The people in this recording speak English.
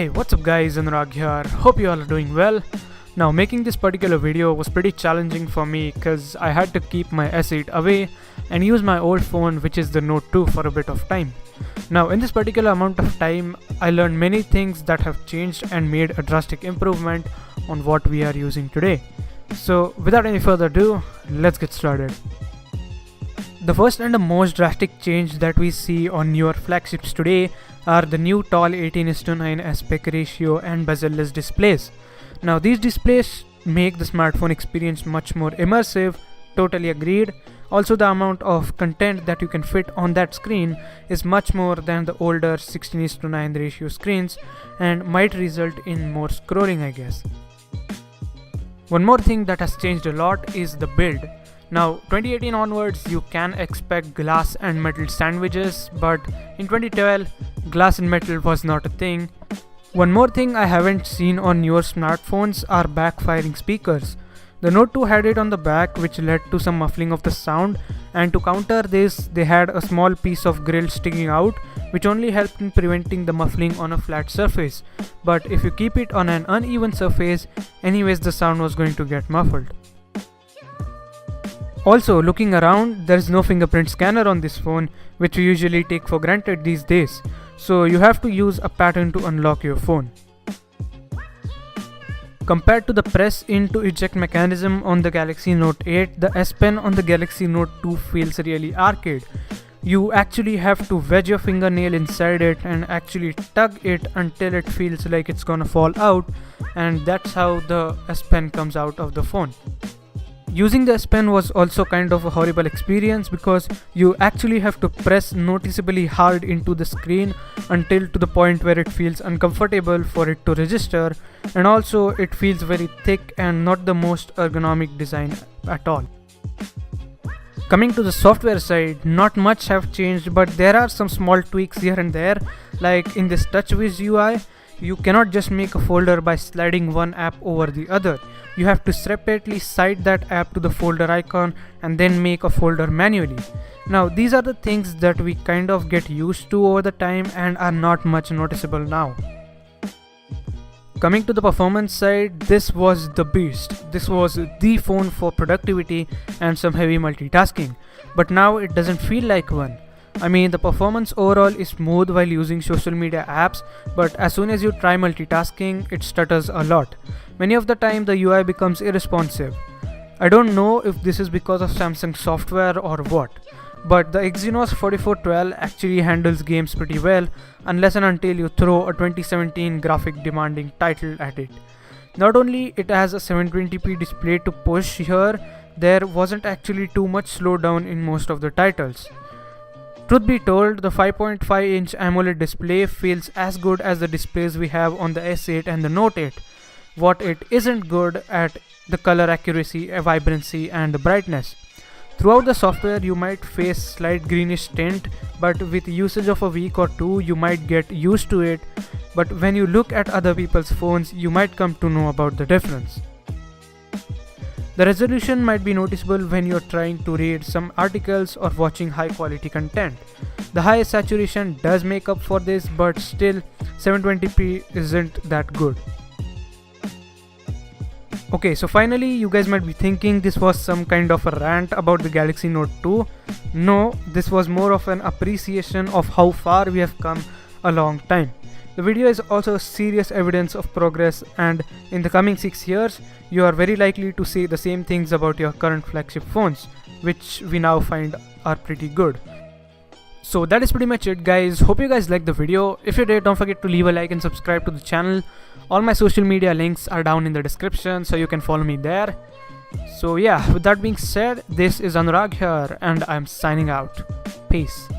Hey, what's up guys, Anurag here. Hope you all are doing well. Now making this particular video was pretty challenging for me because I had to keep my S8 away and use my old phone, which is the Note 2, for a bit of time. Now in this particular amount of time, I learned many things that have changed and made a drastic improvement on what we are using today. So without any further ado, let's get started. The first and the most drastic change that we see on newer flagships today are the new tall 18:9 aspect ratio and bezel-less displays. Now these displays make the smartphone experience much more immersive, totally agreed. Also the amount of content that you can fit on that screen is much more than the older 16:9 ratio screens and might result in more scrolling, I guess. One more thing that has changed a lot is the build. Now 2018 onwards you can expect glass and metal sandwiches, but in 2012 glass and metal was not a thing. One more thing I haven't seen on newer smartphones are backfiring speakers. The Note 2 had it on the back, which led to some muffling of the sound, and to counter this they had a small piece of grill sticking out, which only helped in preventing the muffling on a flat surface. But if you keep it on an uneven surface, anyways the sound was going to get muffled. Also, looking around, there is no fingerprint scanner on this phone, which we usually take for granted these days, so you have to use a pattern to unlock your phone. Compared to the press in to eject mechanism on the Galaxy Note 8, the S Pen on the Galaxy Note 2 feels really arcade. You actually have to wedge your fingernail inside it and actually tug it until it feels like it's gonna fall out, and that's how the S Pen comes out of the phone. Using the S Pen was also kind of a horrible experience because you actually have to press noticeably hard into the screen until to the point where it feels uncomfortable for it to register, and also it feels very thick and not the most ergonomic design at all. Coming to the software side, not much have changed, but there are some small tweaks here and there. Like in this TouchWiz UI, you cannot just make a folder by sliding one app over the other. You have to separately cite that app to the folder icon and then make a folder manually. Now these are the things that we kind of get used to over the time and are not much noticeable now. Coming to the performance side, this was the beast. This was the phone for productivity and some heavy multitasking, but now it doesn't feel like one. I mean, the performance overall is smooth while using social media apps, but as soon as you try multitasking, it stutters a lot. Many of the time the UI becomes irresponsive. I don't know if this is because of Samsung software or what, but the Exynos 4412 actually handles games pretty well unless and until you throw a 2017 graphic demanding title at it. Not only it has a 720p display to push here, there wasn't actually too much slowdown in most of the titles. Truth be told, the 5.5-inch AMOLED display feels as good as the displays we have on the S8 and the Note 8. What it isn't good at the color accuracy, vibrancy and the brightness. Throughout the software you might face slight greenish tint, but with usage of a week or two you might get used to it, but when you look at other people's phones you might come to know about the difference. The resolution might be noticeable when you're trying to read some articles or watching high quality content. The high saturation does make up for this, but still 720p isn't that good. Okay, so finally you guys might be thinking this was some kind of a rant about the Galaxy Note 2. No, this was more of an appreciation of how far we have come a long time. The video is also serious evidence of progress, and in the coming 6 years, you are very likely to say the same things about your current flagship phones, which we now find are pretty good. So that is pretty much it guys. Hope you guys liked the video. If you did, don't forget to leave a like and subscribe to the channel. All my social media links are down in the description, so you can follow me there. So yeah, with that being said, this is Anurag here and I'm signing out. Peace.